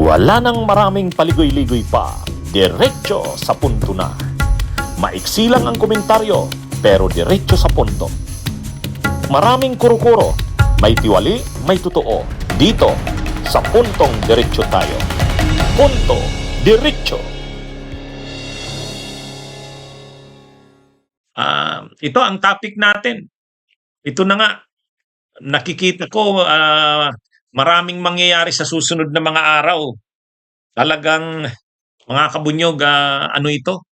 Wala nang maraming paligoy-ligoy pa, diretso sa punto na. Maiksi lang ang komentaryo, pero diretso sa punto. Maraming kuro-kuro, may tiwali, may totoo. Dito, sa puntong diretso tayo. Punto, diretso. Ito ang topic natin. Ito na nga, nakikita ko maraming mangyayari sa susunod na mga araw. Talagang mga kabunyog, ano ito?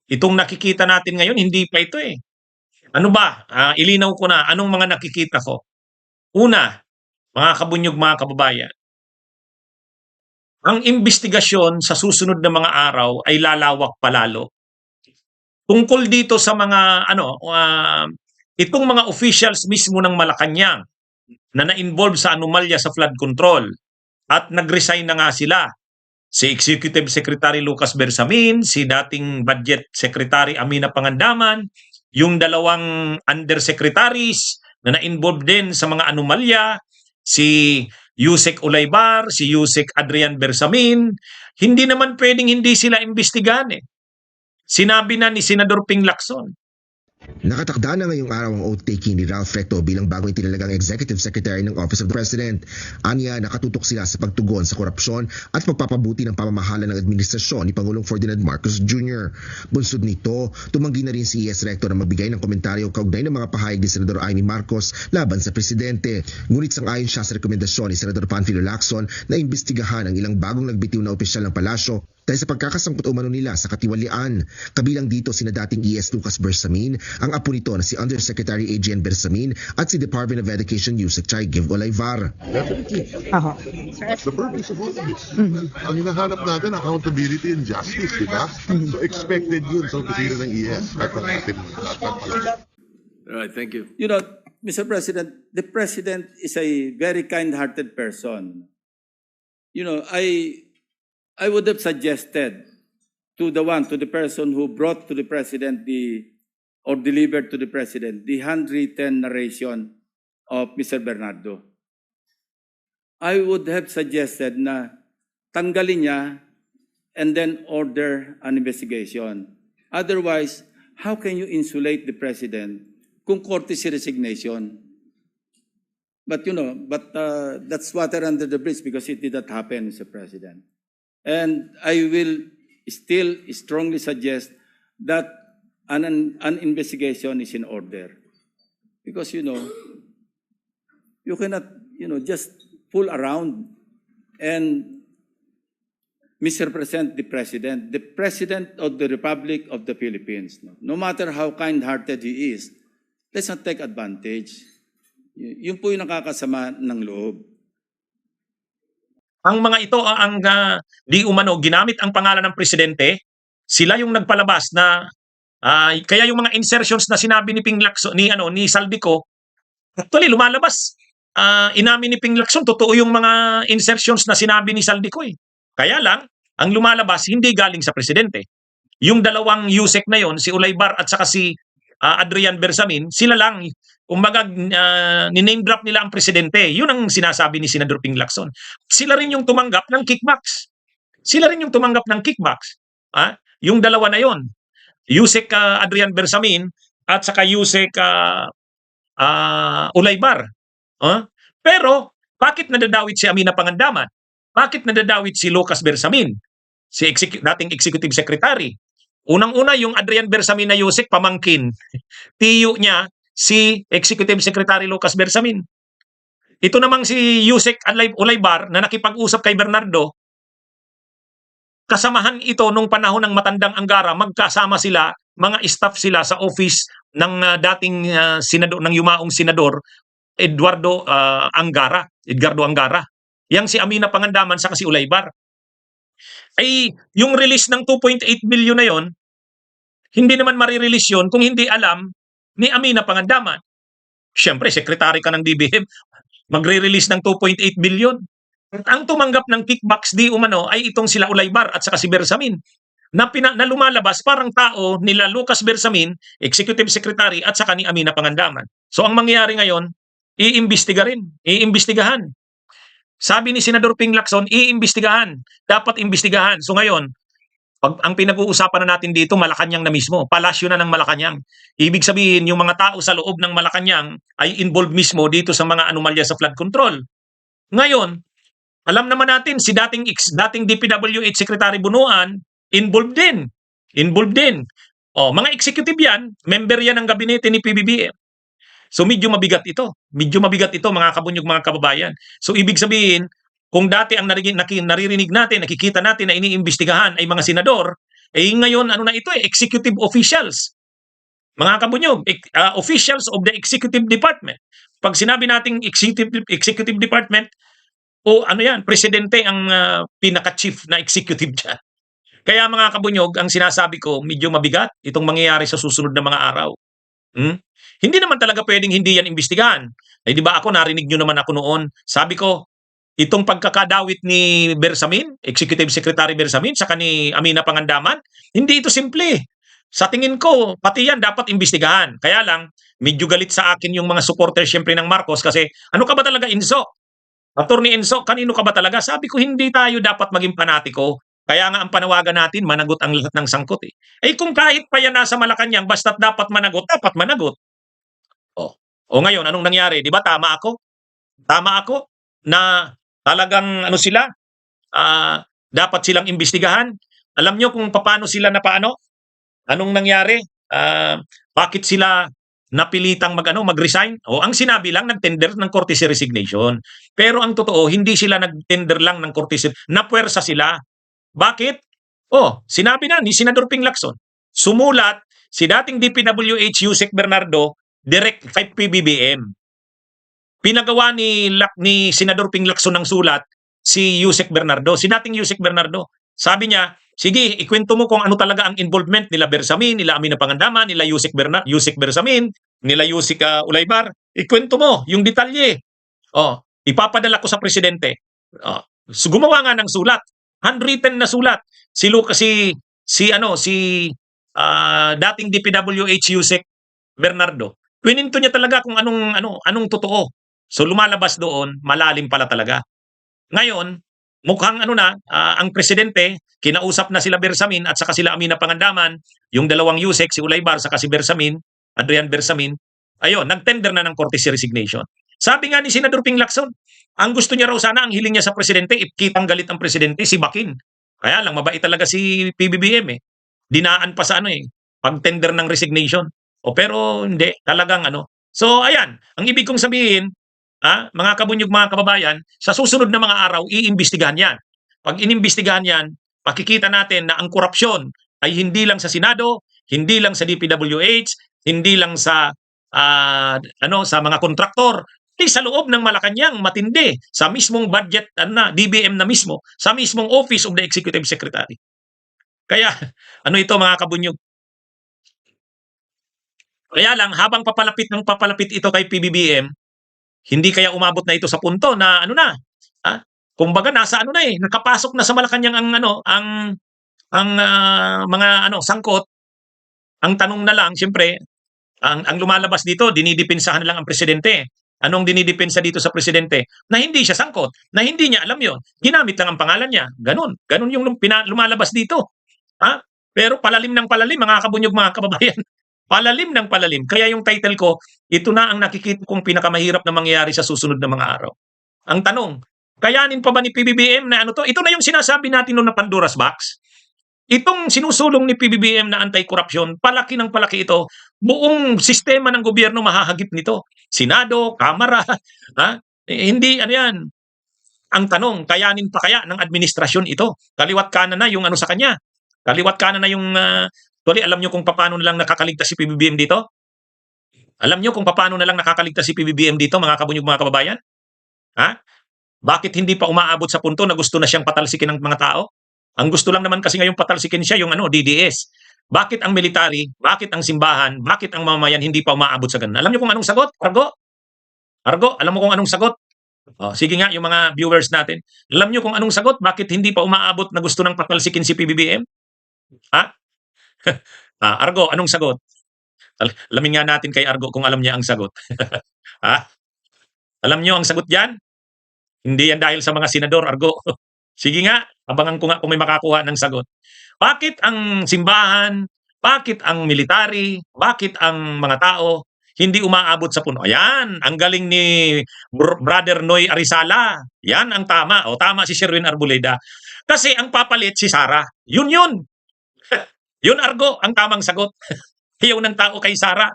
Itong nakikita natin ngayon, hindi pa ito eh. Ano ba? Ilinaw ko na, anong mga nakikita ko? Una, mga kabunyog, mga kababayan, ang investigasyon sa susunod na mga araw ay lalawak palalo. Tungkol dito sa mga itong mga officials mismo ng Malacanang na na-involve sa anomalya sa flood control at nag-resign na nga sila. Si Executive Secretary Lucas Bersamin, si dating Budget Secretary Amina Pangandaman, yung dalawang undersecretaries na na-involve din sa mga anomalya, si Yusek Olaybar, si Yusek Adrian Bersamin, hindi naman pwedeng hindi sila imbestigahan eh. Sinabi na ni Senador Ping Lacson. Nakatakda na ngayong araw ang oath-taking ni Ralph Recto bilang bagong itinalagang Executive Secretary ng Office of the President. Anya, nakatutok sila sa pagtugon sa korupsyon at pagpapabuti ng pamamahala ng administrasyon ni Pangulong Ferdinand Marcos Jr. Bunsod nito, tumanggi na rin si ES Recto na magbigay ng komentaryo kaugnay ng mga pahayag ni Senador Amy Marcos laban sa Presidente. Ngunit sang-ayon siya sa rekomendasyon ni Senador Panfilo Lacson na imbestigahan ang ilang bagong nagbitiw na opisyal ng palasyo dahil sa pagkakasangkot umano nila sa katiwalian. Kabilang dito sina dating ES Lucas Bersamin, ang apo nito na si Undersecretary Adrian Bersamin at si Department of Education Yusek Chaygiv Olayvar. Definitely. That's the purpose of all of this. Ang hinahanap natin, accountability and justice, di ba? So expected yun sa opisina ng ES. All right, thank you. You know, Mr. President, the President is a very kind-hearted person. You know, I would have suggested to the person who brought to the President or delivered to the President the handwritten narration of Mr. Bernardo. I would have suggested na tanggalin niya and then order an investigation. Otherwise, how can you insulate the President kung courtesy resignation? But that's water under the bridge because it did not happen, Mr. President. And I will still strongly suggest that an investigation is in order. Because, you cannot, just fool around and misrepresent the President of the Republic of the Philippines. No matter how kind-hearted he is, let's not take advantage. Yun po yung nakakasama ng loob. Ang mga ito ang di umano ginamit ang pangalan ng presidente, sila yung nagpalabas na kaya yung mga insertions na sinabi ni Ping Lacson ni Saldico, actually lumalabas. Inamin ni Ping Lacson, totoo yung mga insertions na sinabi ni Saldico eh. Kaya lang ang lumalabas hindi galing sa presidente. Yung dalawang Yusek na yon, si Olaybar at saka si Adrian Bersamin, sila lang kumbaga ni-name drop nila ang presidente. Yun ang sinasabi ni Senador Ping Lacson. Sila rin yung tumanggap ng kickbacks. Yung dalawa na yon, Yusek Adrian Bersamin at saka Yusek Olaybar. Pero bakit nadadawit si Amina Pangandaman? Bakit nadadawit si Lucas Bersamin? Si dating Executive Secretary. Unang-una yung Adrian Bersamin na Yusek, pamangkin. Tiyo niya si Executive Secretary Lucas Bersamin. Ito namang si Yusek Olaybar na nakipag-usap kay Bernardo, kasamahan ito nung panahon ng matandang Angara, magkasama sila, mga staff sila sa office ng dating senador, ng yumaong senador Edgardo Angara. Yang si Amina Pangandaman sa si Olaybar. Ay yung release ng 2.8 billion na yon, hindi naman marirelease yun kung hindi alam ni Amina Pangandaman. Siyempre, sekretary ka ng DBM, magre-release ng 2.8 billion. At ang tumanggap ng kickbacks di umano ay itong sila Olaybar at saka si Bersamin na lumalabas parang tao nila Lucas Bersamin, Executive Secretary at saka ni Amina Pangandaman. So ang mangyayari ngayon, iimbestigahan. Sabi ni Senador Ping Lacson, iimbestigahan. Dapat imbestigahan. So ngayon, pag ang pinag-uusapan na natin dito, Malacanang na mismo. Palasyo na ng Malacanang. Ibig sabihin, yung mga tao sa loob ng Malacanang ay involved mismo dito sa mga anomalya sa flood control. Ngayon, alam naman natin, si dating DPWH Secretary Bunuan, involved din. Involved din. O, mga executive yan, member yan ng gabinete ni PBBM. So medyo mabigat ito. Medyo mabigat ito, mga kabunyog, mga kababayan. So ibig sabihin, kung dati ang naririnig natin, nakikita natin na iniimbestigahan ay mga senador, eh ngayon ano na ito executive officials. Mga kabunyog, officials of the executive department. Pag sinabi nating executive department, o ano yan, presidente ang pinaka-chief na executive dyan. Kaya mga kabunyog, ang sinasabi ko, medyo mabigat itong mangyayari sa susunod na mga araw. Hindi naman talaga pwedeng hindi yan imbestigahan. Eh, di ba ako, narinig nyo naman ako noon. Sabi ko, itong pagkakadawit ni Bersamin, Executive Secretary Bersamin, saka ni Amina Pangandaman, hindi ito simple. Sa tingin ko, pati yan dapat imbestigahan. Kaya lang, medyo galit sa akin yung mga supporters syempre ng Marcos kasi, ano ka ba talaga, Enzo? Attorney Enzo, kanino ka ba talaga? Sabi ko, hindi tayo dapat maging panatiko. Kaya nga ang panawagan natin, managot ang lahat ng sangkot. Eh kung kahit pa yan nasa Malacanang, basta't dapat managot, dapat managot. O ngayon, anong nangyari? Di ba tama ako? Tama ako na talagang ano sila, dapat silang imbestigahan. Alam nyo kung paano sila na paano? Anong nangyari? Bakit sila napilitang mag-resign? O ang sinabi lang, nag-tender ng courtesy resignation. Pero ang totoo, hindi sila nag-tender lang ng courtesy, napuwersa sila. Bakit? Sinabi na ni Senador Ping Lacson, sumulat si dating DPWH Yusek Bernardo direct kay PBBM. Pinagawa ni Senador Ping Lacson ng sulat si Yusek Bernardo, si dating Yusek Bernardo. Sabi niya, sige, ikwento mo kung ano talaga ang involvement nila Bersamin, nila Amina Pangandaman, nila Yusek Bersamin, nila Yusek Ulaybar. Ikwento mo yung detalye. Ipapadala ko sa presidente. So gumawa nga ng sulat, handwritten na sulat. Dating DPWH Yusek Bernardo. Pininto niya talaga kung anong totoo. So lumalabas doon, malalim pala talaga. Ngayon, mukhang ang presidente, kinausap na sila Bersamin at saka sila Amina Pangandaman, yung dalawang Yusek, si Ulaybar, saka si Bersamin, Adrian Bersamin, ayun, nag-tender na ng courtesy resignation. Sabi nga ni Senador Ping Lacson, ang gusto niya raw sana, ang hiling niya sa presidente, kitang galit ang presidente, si Bakin. Kaya lang, mabait talaga si PBBM Dinaan pa sa pag-tender ng resignation. Pero hindi, talagang So ayan, ang ibig kong sabihin, mga kabunyog, mga kababayan, sa susunod na mga araw, iimbestigahan yan. Pag inimbestigahan yan, makikita natin na ang korupsyon ay hindi lang sa Senado, hindi lang sa DPWH, hindi lang sa mga kontraktor, sa loob ng Malacanang matindi, sa mismong budget DBM na mismo, sa mismong Office of the Executive Secretary. Kaya ito mga kabunyog. Kaya lang habang papalapit ito kay PBBM, hindi kaya umabot na ito sa punto na kumbaga nasa nakapasok na sa Malacanang ang mga sangkot. Ang tanong na lang, siyempre, ang lumalabas dito, dinidepensahan lang ang presidente. Anong dinidepensa dito sa presidente? Na hindi siya sangkot, na hindi niya alam yon. Ginamit lang ang pangalan niya. Ganun yung lumalabas dito. Pero palalim ng palalim, mga kabunyog, mga kababayan. Palalim ng palalim. Kaya yung title ko, ito na ang nakikita kong pinakamahirap na mangyayari sa susunod na mga araw. Ang tanong, kayanin pa ba ni PBBM na to? Ito na yung sinasabi natin noon na Pandora's Box. Itong sinusulong ni PBBM na anti-corruption, palaki ng palaki ito. Buong sistema ng gobyerno mahahagip nito. Senado, Kamara, hindi yan. Ang tanong, kayanin pa kaya ng administrasyon ito? Kaliwat kanan na yung sa kanya. Kaliwat kanan na yung alam nyo kung paano na lang nakakaligtas si PBBM dito? Alam nyo kung paano na lang nakakaligtas si PBBM dito, mga kabunyog, mga kababayan? Bakit hindi pa umaabot sa punto na gusto na siyang patalsikin ng mga tao? Ang gusto lang naman kasi ngayong patalsikin siya yung DDS. Bakit ang military, bakit ang simbahan, bakit ang mamamayan hindi pa umaabot sa ganun? Alam nyo kung anong sagot? Argo, alam mo kung anong sagot? Sige nga, yung mga viewers natin. Alam nyo kung anong sagot? Bakit hindi pa umaabot na gusto ng patalsikin si PBBM? Argo, anong sagot? Alamin nga natin kay Argo kung alam niya ang sagot. Alam niyo ang sagot diyan? Hindi yan dahil sa mga senador, Argo. Sige nga, abangan ko nga kung may makakuha ng sagot. Bakit ang simbahan, bakit ang military, bakit ang mga tao hindi umaabot sa puno? Ayan, ang galing ni Brother Noy Arizala. Yan ang tama. O tama si Sherwin Arboleda. Kasi ang papalit si Sara. Yun. Yun, Argo, ang tamang sagot. Ayaw ng tao kay Sara.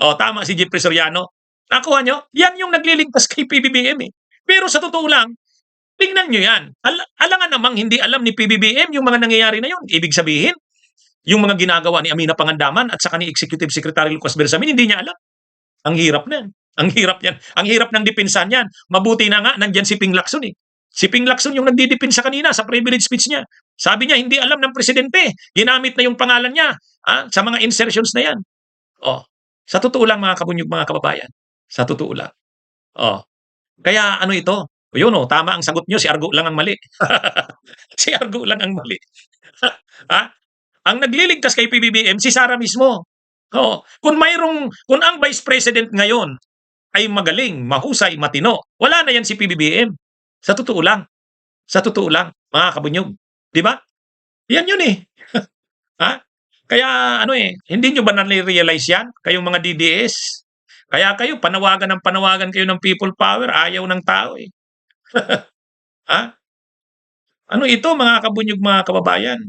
O tama si Jeffrey Soriano. Nakuha nyo? Yan yung nagliligtas kay PBBM eh. Pero sa totoo lang, tingnan nyo yan. Alangan namang hindi alam ni PBBM yung mga nangyayari na yun. Ibig sabihin, yung mga ginagawa ni Amina Pangandaman at saka ni Executive Secretary Lucas Bersamin, hindi niya alam. Ang hirap na yan. Ang hirap yan. Ang hirap ng depensa niyan. Mabuti na nga, nandyan si Ping Lacson eh. Si Ping Lacson yung nagdidepensa kanina sa privilege speech niya. Sabi niya, hindi alam ng presidente. Ginamit na yung pangalan niya sa mga insertions na yan. Oh, sa totoo lang mga kabunyog, mga kababayan. Sa totoo lang. Oh, kaya ano ito? Yun tama ang sagot niyo, si Argo lang ang mali. Si Argo lang ang mali. Ha? Ang nagliligtas kay PBBM, si Sara mismo. Oo. Kung ang Vice President ngayon ay magaling, mahusay, matino, wala na yan si PBBM. Sa totoo lang. Sa totoo lang, mga kabunyog. Di ba? Yan yun eh. Ha? Kaya hindi nyo ba na-realize yan? Kayong mga DDS? Kaya kayo, panawagan kayo ng people power, ayaw ng tao eh. Ha? Ano ito mga kabunyog, mga kababayan?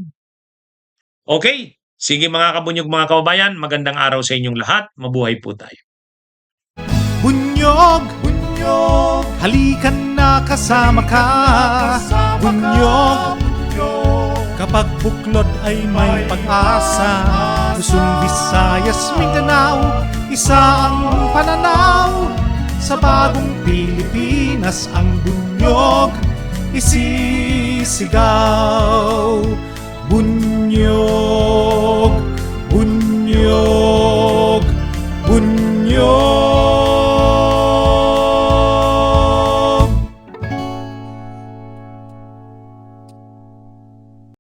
Okay, sige mga kabunyog, mga kababayan, magandang araw sa inyong lahat. Mabuhay po tayo. Bunyog, halikan na kasama ka. Bunyog, kapag buklod ay may pag-asa. Luzon, Visayas, Mindanao, isa ang pananaw. Sa bagong Pilipinas ang bunyog isisigaw.